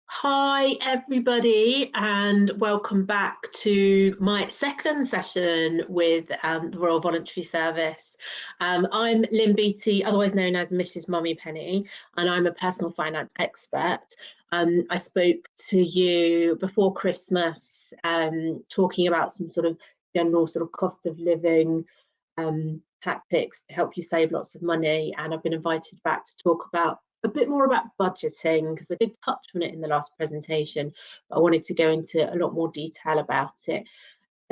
Hi everybody, and welcome back to my second session with the Royal Voluntary Service. I'm Lynn Beattie, otherwise known as Mrs. Mummy Penny, and I'm a personal finance expert. I spoke to you before Christmas, talking about some sort of general sort of cost of living tactics to help you save lots of money, and I've been invited back to talk about a bit more about budgeting, because I did touch on it in the last presentation, but I wanted to go into a lot more detail about it.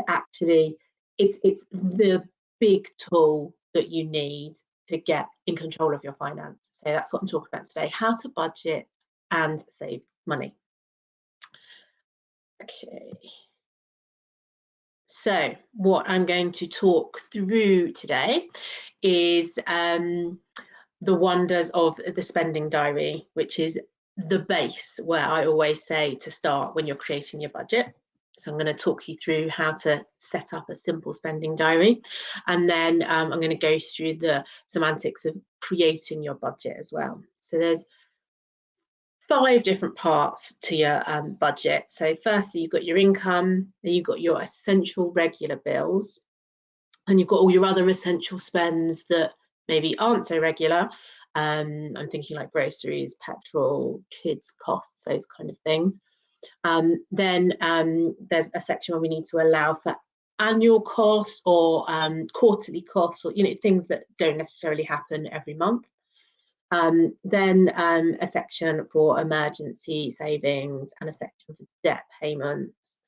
Actually, it's the big tool that you need to get in control of your finance. So that's what I'm talking about today: how to budget and save money. Okay. So what I'm going to talk through today is the wonders of the spending diary, which is the base where I always say to start when you're creating your budget. So I'm going to talk you through how to set up a simple spending diary, and then I'm going to go through the semantics of creating your budget as well. So there's 5 different parts to your budget. So firstly, you've got your income, then you've got your essential regular bills, and you've got all your other essential spends that maybe aren't so regular. I'm thinking like groceries, petrol, kids' costs, those kind of things. Then there's a section where we need to allow for annual costs or quarterly costs, or things that don't necessarily happen every month. Then a section for emergency savings and a section for debt payments.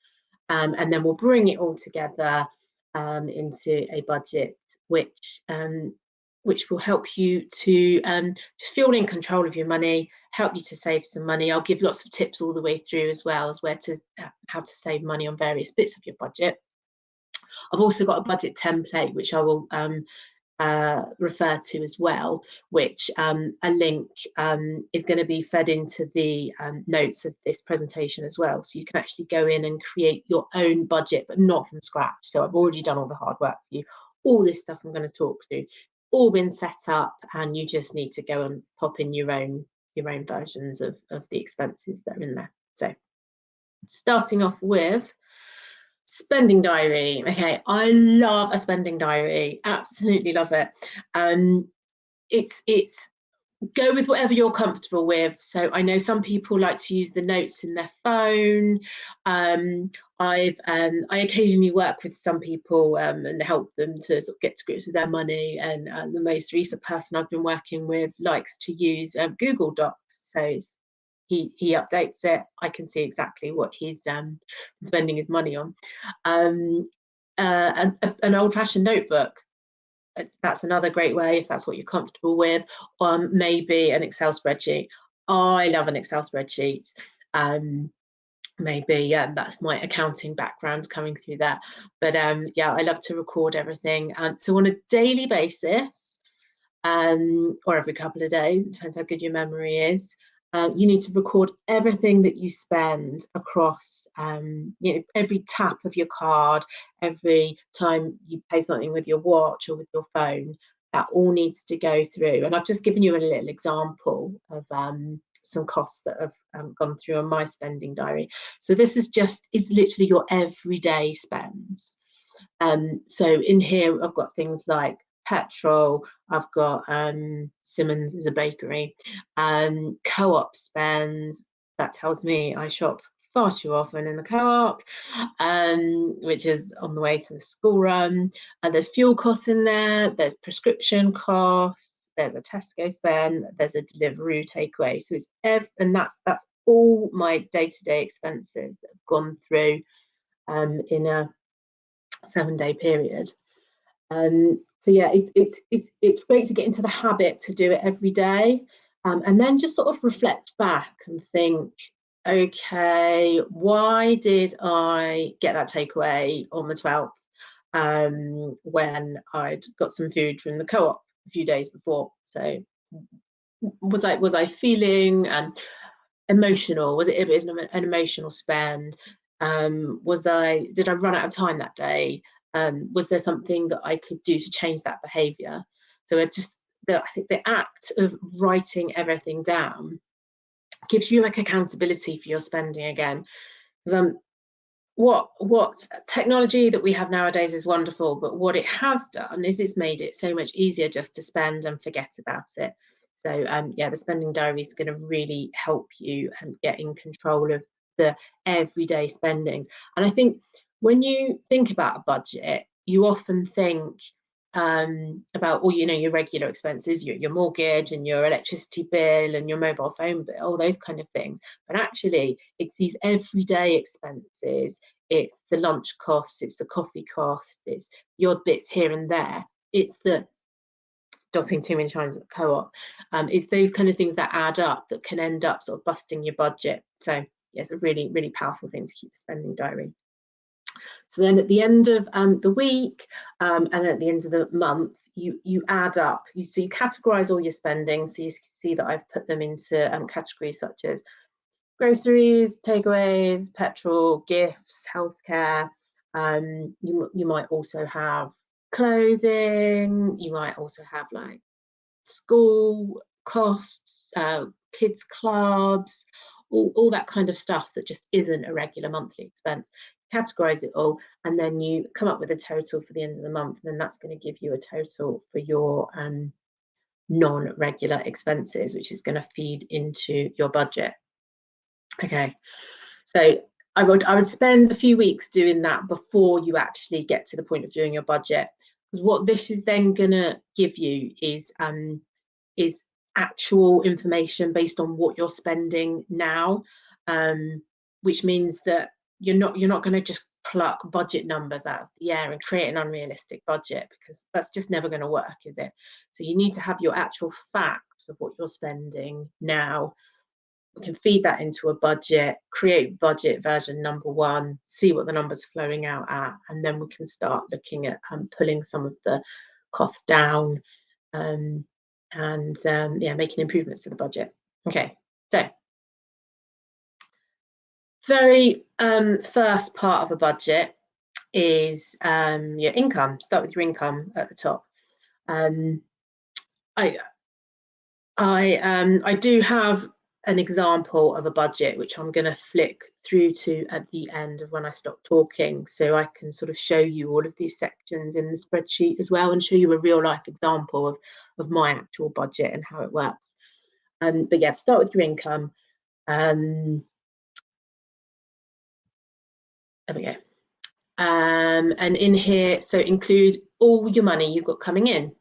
And then we'll bring it all together into a budget which will help you to just feel in control of your money, help you to save some money. I'll give lots of tips all the way through, as well as how to save money on various bits of your budget. I've also got a budget template which I will refer to as well, which a link is going to be fed into the notes of this presentation as well, so you can actually go in and create your own budget, but not from scratch. So I've already done all the hard work for you. All this stuff I'm going to talk through, all been set up, and you just need to go and pop in your own versions of the expenses that are in there. So starting off with spending diary. Okay, I love a spending diary, absolutely love it. It's go with whatever you're comfortable with. So I know some people like to use the notes in their phone. I occasionally work with some people and help them to sort of get to grips with their money, and the most recent person I've been working with likes to use Google Docs. So he updates it. I can see exactly what he's spending his money on. An old-fashioned notebook, that's another great way if that's what you're comfortable with. Maybe an Excel spreadsheet. I love an Excel spreadsheet. Maybe that's my accounting background coming through there, but yeah, I love to record everything. So on a daily basis, or every couple of days, it depends how good your memory is, you need to record everything that you spend across every tap of your card, every time you pay something with your watch or with your phone. That all needs to go through, and I've just given you a little example of some costs that have gone through on my spending diary. So this is literally your everyday spends. So in here I've got things like petrol, I've got Simmons is a bakery, co-op spends. That tells me I shop far too often in the co-op, which is on the way to the school run. And there's fuel costs in there, there's prescription costs, there's a Tesco spend, there's a Deliveroo takeaway. So it's and that's all my day-to-day expenses that have gone through in a 7-day period. So yeah, it's great to get into the habit to do it every day, and then just sort of reflect back and think, okay, why did I get that takeaway on the 12th when I'd got some food from the co-op a few days before? So was I feeling emotional? Was it an emotional spend? Did I run out of time that day? Was there something that I could do to change that behaviour? So I think the act of writing everything down gives you like accountability for your spending again. Because what technology that we have nowadays is wonderful, but what it has done is it's made it so much easier just to spend and forget about it. So yeah, the spending diary is going to really help you get in control of the everyday spendings. And I think when you think about a budget, you often think about all, your regular expenses, your mortgage and your electricity bill and your mobile phone bill, all those kind of things. But actually, it's these everyday expenses. It's the lunch costs, it's the coffee cost, it's the odd bits here and there. It's the stopping too many times at the co-op. It's those kind of things that add up that can end up sort of busting your budget. So yeah, it's a really, really powerful thing to keep a spending diary. So then at the end of the week and at the end of the month, you add up. So you categorize all your spending. So you see that I've put them into categories such as groceries, takeaways, petrol, gifts, healthcare. You might also have clothing. You might also have like school costs, kids clubs, all that kind of stuff that just isn't a regular monthly expense. Categorize it all, and then you come up with a total for the end of the month, and then that's going to give you a total for your non-regular expenses, which is going to feed into your budget. Okay, so I would spend a few weeks doing that before you actually get to the point of doing your budget, because what this is then going to give you is actual information based on what you're spending now, which means that you're not going to just pluck budget numbers out of the air and create an unrealistic budget, because that's just never going to work, is it? So you need to have your actual facts of what you're spending now. We can feed that into a budget, create budget version number 1, see what the numbers flowing out at, and then we can start looking at pulling some of the costs down and yeah, making improvements to the budget. Okay, so very first part of a budget is your income. Start with your income at the top. I do have an example of a budget which I'm going to flick through to at the end of when I stop talking, so I can sort of show you all of these sections in the spreadsheet as well and show you a real life example of my actual budget and how it works. But yeah, start with your income. There we go. And in here, so include all your money you've got coming in.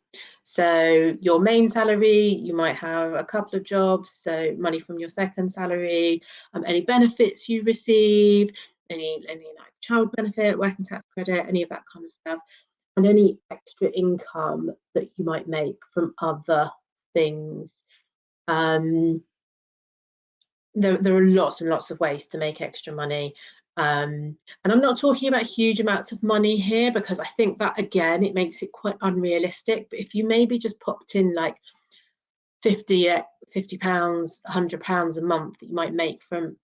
So your main salary, you might have a couple of jobs, so money from your second salary, any benefits you receive, any like child benefit, working tax credit, any of that kind of stuff, and any extra income that you might make from other things. There are lots and lots of ways to make extra money. And I'm not talking about huge amounts of money here, because I think that, again, it makes it quite unrealistic. But if you maybe just popped in like 50 pounds, £100 a month that you might make from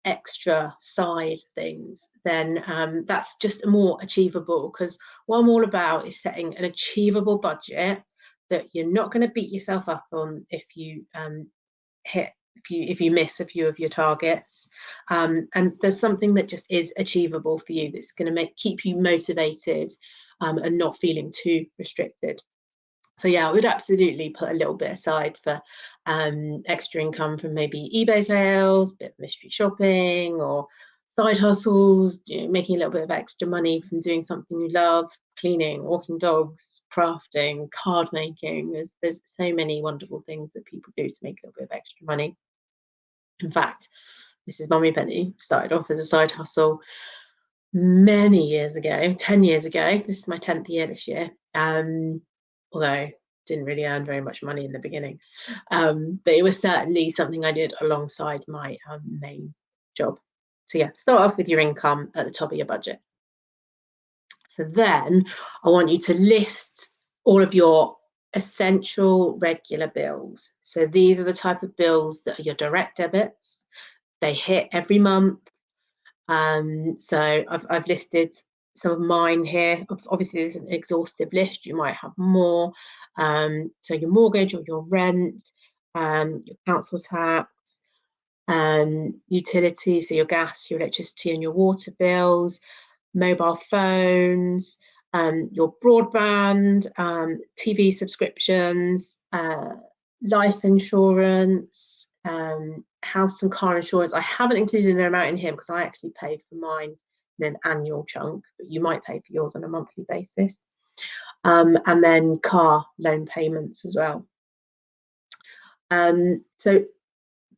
extra side things, then that's just more achievable. Because what I'm all about is setting an achievable budget that you're not going to beat yourself up on if you if you miss a few of your targets, and there's something that just is achievable for you that's going to keep you motivated and not feeling too restricted. So yeah, I would absolutely put a little bit aside for extra income from maybe eBay sales, a bit of mystery shopping, or side hustles, making a little bit of extra money from doing something you love, cleaning, walking dogs, crafting, card making. There's so many wonderful things that people do to make a little bit of extra money. In fact, Mrs. Mummy Penny started off as a side hustle many years ago, 10 years ago. This is my 10th year this year. Although didn't really earn very much money in the beginning. But it was certainly something I did alongside my main job. So yeah, start off with your income at the top of your budget. So then I want you to list all of your essential regular bills. So these are the type of bills that are your direct debits. They hit every month. So I've listed some of mine here. Obviously, there's an exhaustive list. You might have more. So your mortgage or your rent, your council tax, Utilities, so your gas, your electricity and your water bills, mobile phones, your broadband, TV subscriptions, life insurance, house and car insurance. I haven't included an amount in here because I actually paid for mine in an annual chunk, but you might pay for yours on a monthly basis. And then car loan payments as well. So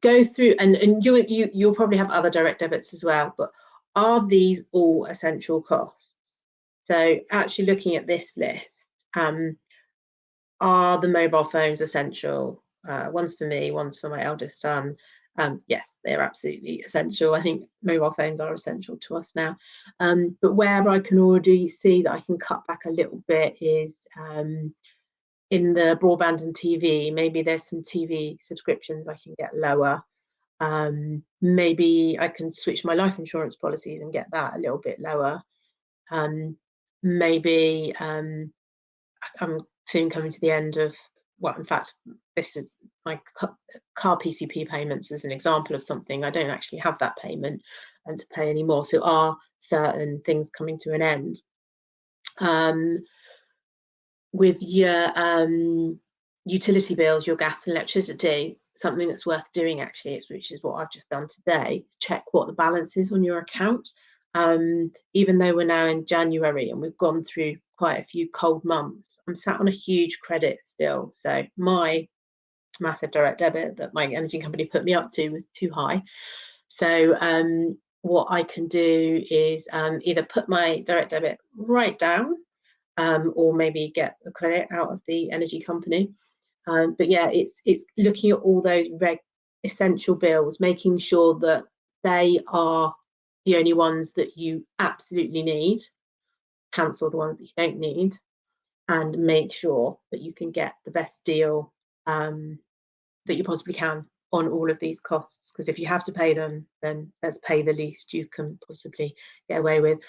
go through, and you'll probably have other direct debits as well, but are these all essential costs? So actually looking at this list, are the mobile phones essential? One's for me, one's for my eldest son. Yes, they're absolutely essential. I think mobile phones are essential to us now. But where I can already see that I can cut back a little bit is in the broadband and TV. Maybe there's some TV subscriptions I can get lower. Maybe I can switch my life insurance policies and get that a little bit lower. Maybe I'm soon coming to the end of, well, in fact, this is my car PCP payments as an example of something. I don't actually have that payment and to pay anymore. So are certain things coming to an end? With your utility bills, your gas and electricity, something that's worth doing actually, which is what I've just done today, check what the balance is on your account. Even though we're now in January and we've gone through quite a few cold months, I'm sat on a huge credit still. So my massive direct debit that my energy company put me up to was too high. So what I can do is either put my direct debit right down, or maybe get the credit out of the energy company. But yeah, it's looking at all those essential bills, making sure that they are the only ones that you absolutely need, cancel the ones that you don't need, and make sure that you can get the best deal that you possibly can on all of these costs. Because if you have to pay them, then let's pay the least you can possibly get away with.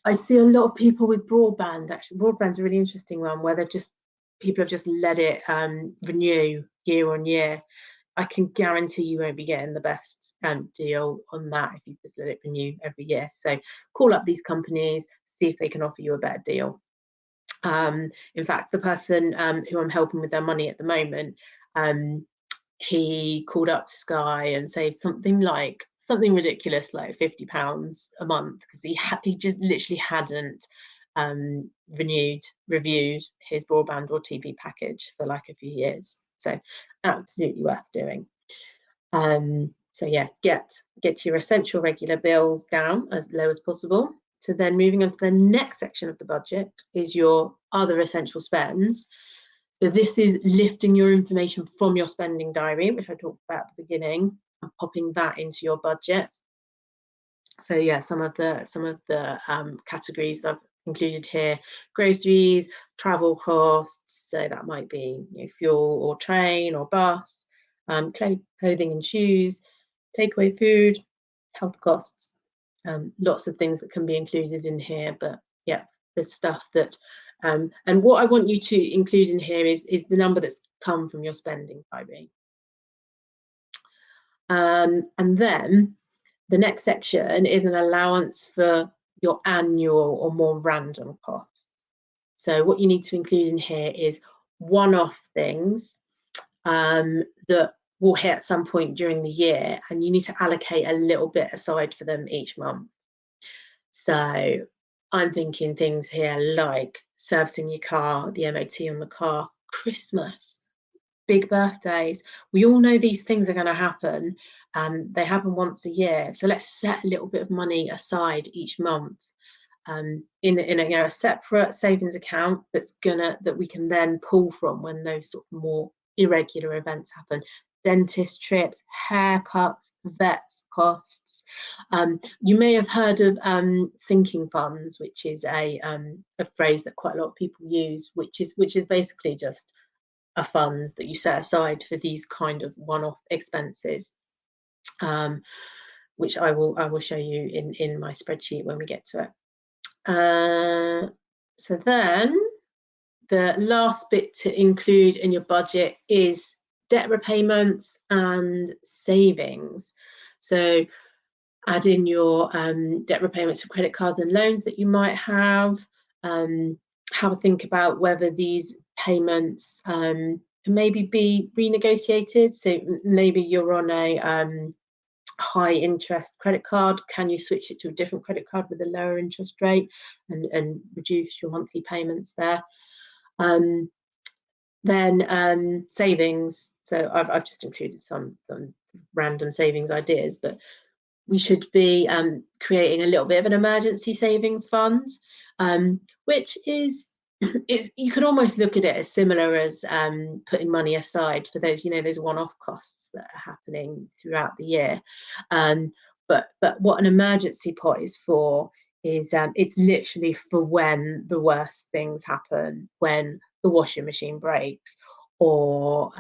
I see a lot of people with broadband. Actually, broadband's a really interesting one where people have just let it renew year on year. I can guarantee you won't be getting the best deal on that if you just let it renew every year. So call up these companies, see if they can offer you a better deal. In fact, the person who I'm helping with their money at the moment, he called up Sky and saved something ridiculous like £50 a month because he just literally hadn't reviewed his broadband or TV package for like a few years. So absolutely worth doing. So yeah, get your essential regular bills down as low as possible. So then moving on to the next section of the budget is your other essential spends. So this is lifting your information from your spending diary, which I talked about at the beginning, and popping that into your budget. So yeah, some of the categories I've included here: groceries, travel costs. So that might be fuel or train or bus, clothing and shoes, takeaway food, health costs. Lots of things that can be included in here, but yeah, there's stuff that and what I want you to include in here is the number that's come from your spending diary. And then the next section is an allowance for your annual or more random costs. So what you need to include in here is one-off things that will hit at some point during the year, and you need to allocate a little bit aside for them each month. So I'm thinking things here like servicing your car, the MOT on the car, Christmas, big birthdays. We all know these things are going to happen. They happen once a year. So let's set a little bit of money aside each month in a separate savings account that we can then pull from when those sort of more irregular events happen. Dentist trips, haircuts, vets costs. You may have heard of sinking funds, which is a phrase that quite a lot of people use, which is basically just a fund that you set aside for these kind of one-off expenses, which I will show you in my spreadsheet when we get to it. So then the last bit to include in your budget is debt repayments and savings. So add in your debt repayments for credit cards and loans that you might have. Have a think about whether these payments can maybe be renegotiated. So maybe you're on a high interest credit card. Can you switch it to a different credit card with a lower interest rate and reduce your monthly payments there? Then savings. So I've just included some random savings ideas, but we should be creating a little bit of an emergency savings fund, which is you could almost look at it as similar as putting money aside for those, those one-off costs that are happening throughout the year. But what an emergency pot is for is it's literally for when the worst things happen, when the washing machine breaks, or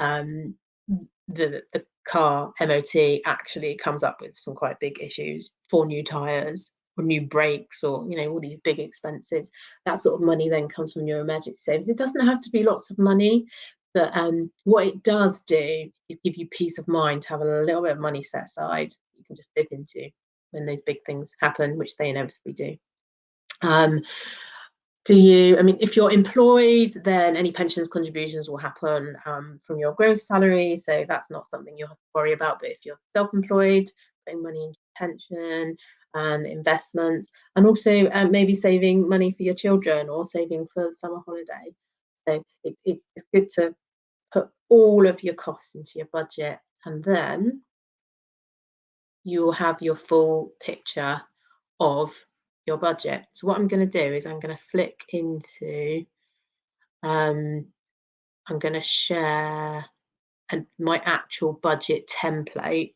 the car MOT actually comes up with some quite big issues, 4 new tires or new brakes, or all these big expenses. That sort of money then comes from your emergency savings. It doesn't have to be lots of money, but what it does do is give you peace of mind to have a little bit of money set aside you can just dip into when those big things happen, which they inevitably do. If you're employed, then any pensions contributions will happen from your gross salary, so that's not something you'll have to worry about. But if you're self-employed, putting money into pension and investments, and also maybe saving money for your children or saving for summer holiday. So it's good to put all of your costs into your budget, and then you'll have your full picture of your budget. So what I'm going to do is I'm going to flick into, I'm going to share my actual budget template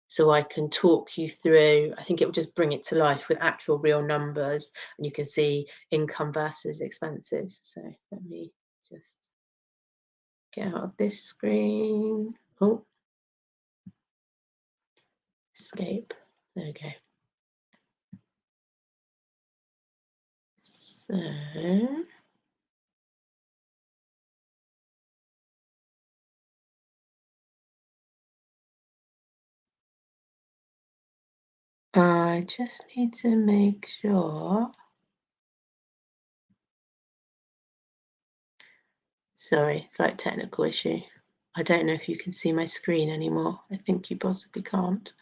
so I can talk you through. I think it will just bring it to life with actual real numbers, and you can see income versus expenses. So let me just get out of this screen. Oh, escape. There we go. So I just need to make sure. Sorry, slight technical issue. I don't know if you can see my screen anymore. I think you possibly can't.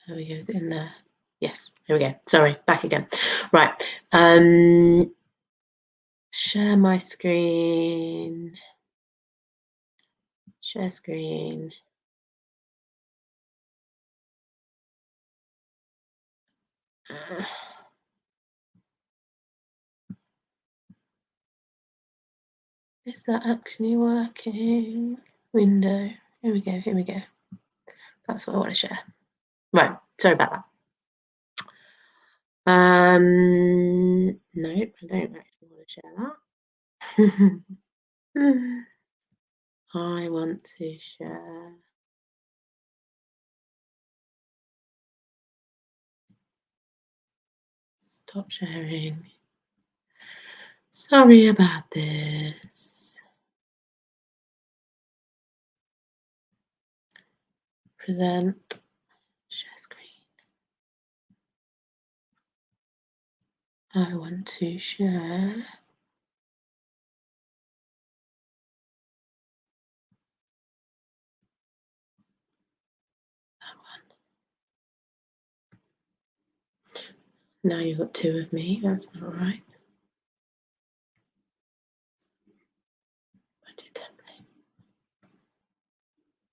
There we go, in there. Yes, here we go. Sorry, back again. Right. Share my screen. Share screen. Is that actually working? Window. Here we go. Here we go. That's what I want to share. Right. Sorry about that. Nope, I don't actually want to share that. I want to share. Stop sharing. Sorry about this. Present. Share screen. I want to share. That one. Now you've got 2 of me. That's not right. Budget template.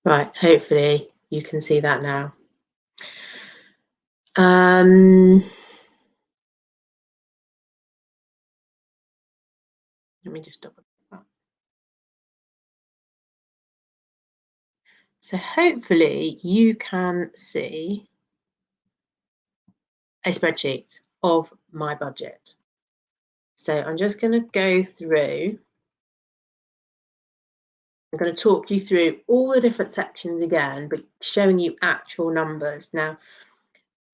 Right. Hopefully you can see that now. Let me just double check. So hopefully you can see a spreadsheet of my budget. So I'm just going to go through. I'm going to talk you through all the different sections again, but showing you actual numbers. Now,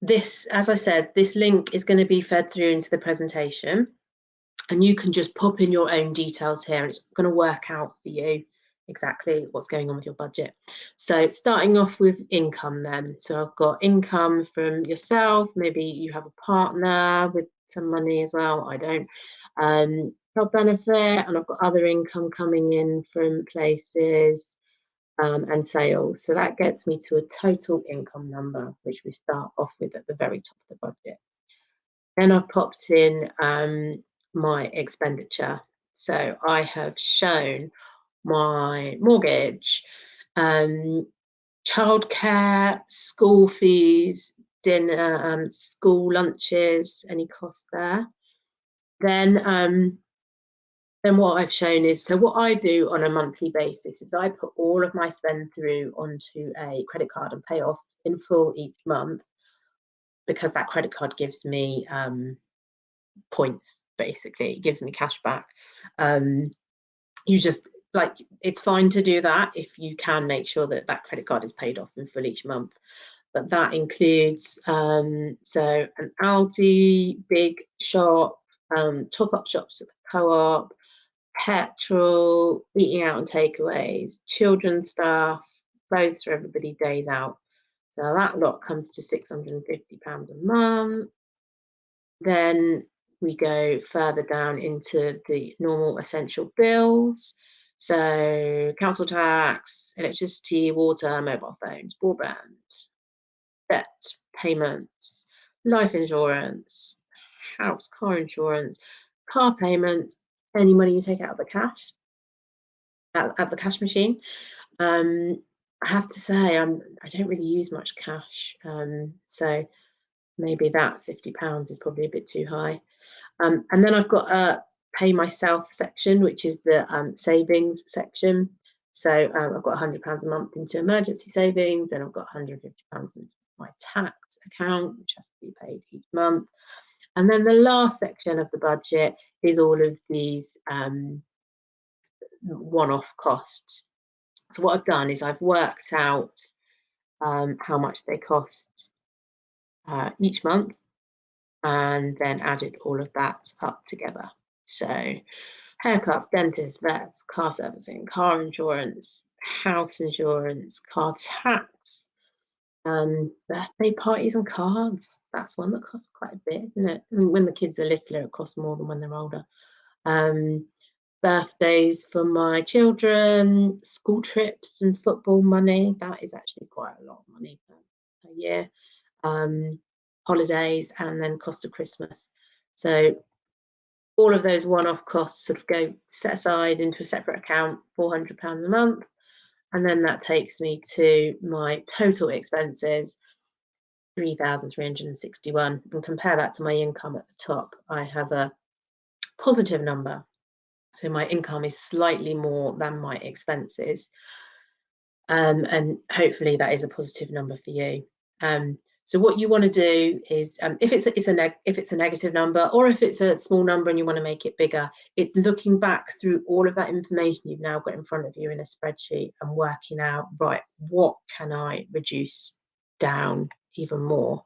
this, as I said, this link is going to be fed through into the presentation, and you can just pop in your own details here, and it's going to work out for you exactly what's going on with your budget. So starting off with income then. So I've got income from yourself, maybe you have a partner with some money as well, I don't. Job benefit, and I've got other income coming in from places, and sales. So that gets me to a total income number, which we start off with at the very top of the budget. Then I've popped in my expenditure. So I have shown my mortgage, childcare, school fees, dinner, school lunches, any costs there. Then what I've shown is, so what I do on a monthly basis is I put all of my spend through onto a credit card and pay off in full each month, because that credit card gives me points, basically. It gives me cash back. You just, like, it's fine to do that if you can make sure that that credit card is paid off in full each month. But that includes, so an Aldi, big shop, top-up shops at the co-op, petrol, eating out and takeaways, children's stuff, clothes for everybody, days out. So that lot comes to £650 a month. Then we go further down into the normal essential bills. So council tax, electricity, water, mobile phones, broadband, debt payments, life insurance, house, car insurance, car payments, any money you take out of the cash, at the cash machine. I have to say, I don't really use much cash, so maybe that £50 is probably a bit too high. And then I've got a pay myself section, which is the savings section. So I've got £100 a month into emergency savings, then I've got £150 into my tax account, which has to be paid each month. And then the last section of the budget is all of these one-off costs. So what I've done is I've worked out how much they cost each month, and then added all of that up together. So haircuts, dentists, vets, car servicing, car insurance, house insurance, car tax, birthday parties and cards. That's one that costs quite a bit, isn't it? I mean, when the kids are littler, it costs more than when they're older. Birthdays for my children, school trips and football money. That is actually quite a lot of money per year. Holidays, and then cost of Christmas. So all of those one-off costs sort of go set aside into a separate account, £400 a month, and then that takes me to my total expenses, 3,361, and compare that to my income at the top. I have a positive number, so my income is slightly more than my expenses, and hopefully that is a positive number for you. So what you want to do is, if it's a negative number, or if it's a small number and you want to make it bigger, it's looking back through all of that information you've now got in front of you in a spreadsheet and working out, right, what can I reduce down even more?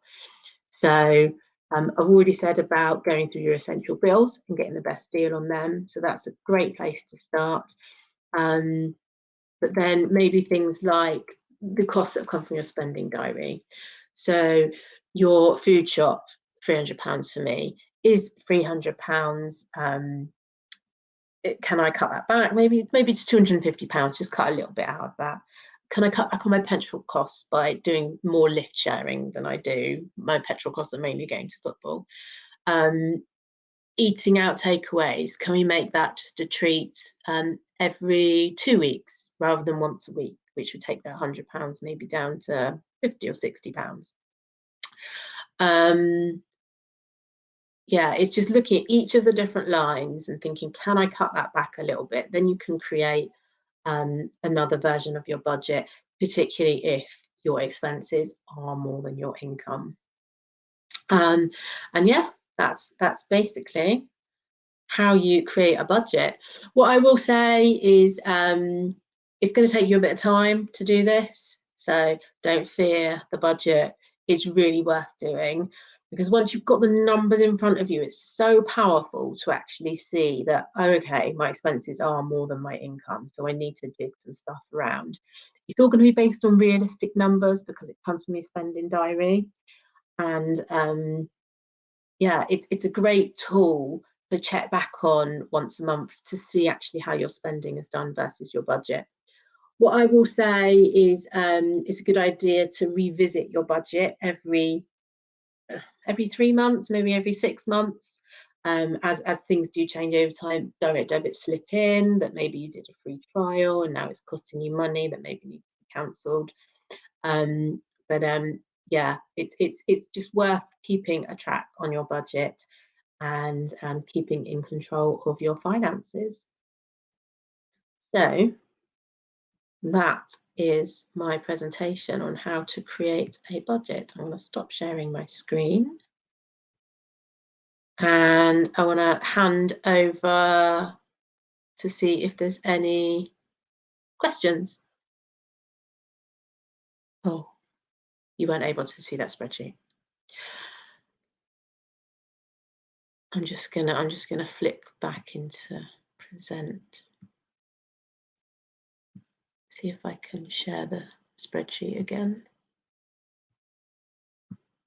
So I've already said about going through your essential bills and getting the best deal on them. So that's a great place to start. But then maybe things like the costs that come from your spending diary. So your food shop, £300 for me, is £300. Can I cut that back? Maybe it's £250, just cut a little bit out of that. Can I cut back on my petrol costs by doing more lift sharing than I do? My petrol costs are mainly going to football. Eating out takeaways, can we make that just a treat every 2 weeks rather than once a week, which would take that £100 maybe down to £50 or £60. Yeah, it's just looking at each of the different lines and thinking, can I cut that back a little bit? Then you can create another version of your budget, particularly if your expenses are more than your income. And yeah, that's basically how you create a budget. What I will say is it's going to take you a bit of time to do this, so don't fear the budget. is really worth doing, because once you've got the numbers in front of you, it's so powerful to actually see that, oh, okay, my expenses are more than my income, so I need to dig some stuff around. It's all going to be based on realistic numbers because it comes from your spending diary. And yeah, it's a great tool to check back on once a month to see actually how your spending is done versus your budget. What I will say is it's a good idea to revisit your budget every 3 months, maybe every 6 months, as things do change over time. Direct debits slip in that maybe you did a free trial and now it's costing you money that maybe needs to be cancelled. But yeah, it's just worth keeping a track on your budget and keeping in control of your finances. So that is my presentation on how to create a budget. I'm going to stop sharing my screen. And I want to hand over to see if there's any questions. Oh, you weren't able to see that spreadsheet. I'm just gonna flick back into present. See if I can share the spreadsheet again.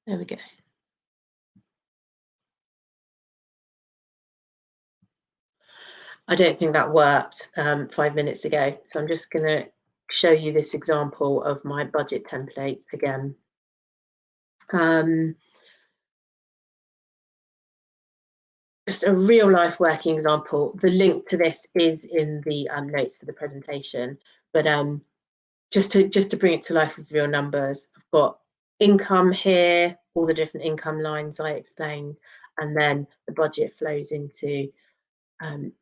There we go. I don't think that worked 5 minutes ago, so I'm just going to show you this example of my budget template again. Just a real life working example. The link to this is in the notes for the presentation, but just to bring it to life with real numbers, I've got income here, all the different income lines I explained, and then the budget flows into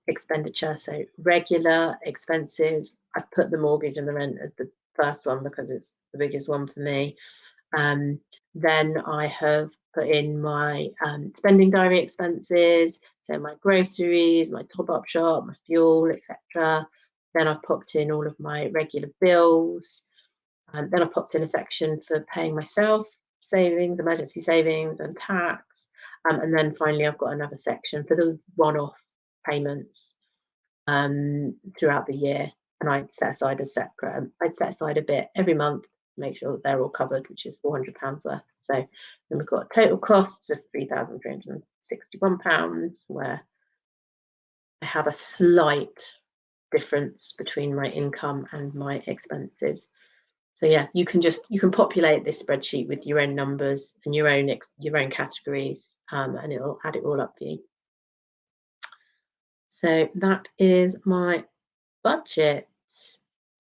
expenditure. So regular expenses, I've put the mortgage and the rent as the first one because it's the biggest one for me. Then I have put in my spending diary expenses, so my groceries, my top-up shop, my fuel, etc. Then I've popped in all of my regular bills. Then I popped in a section for paying myself, savings, emergency savings, and tax. And then finally, I've got another section for those one-off payments throughout the year, and I set aside a separate. I set aside a bit every month to make sure that they're all covered, which is £400 worth. So then we've got total costs of £3,361, where I have a slight difference between my income and my expenses. So yeah, you can populate this spreadsheet with your own numbers and your own categories, and it'll add it all up for you. So that is my budget.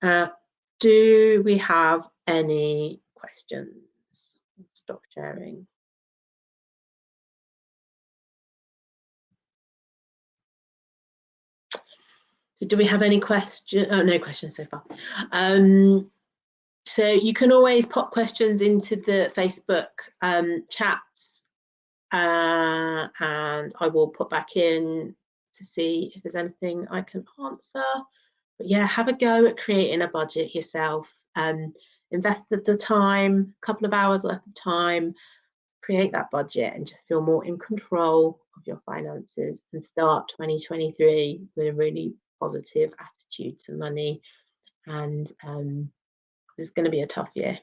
Do we have any questions? Stop sharing. So do we have any questions? Oh, no questions so far. So you can always pop questions into the Facebook chat, and I will put back in to see if there's anything I can answer. But yeah, have a go at creating a budget yourself. Invest the time, a couple of hours worth of time, create that budget and just feel more in control of your finances and start 2023 with a really positive attitude to money. And it's going to be a tough year.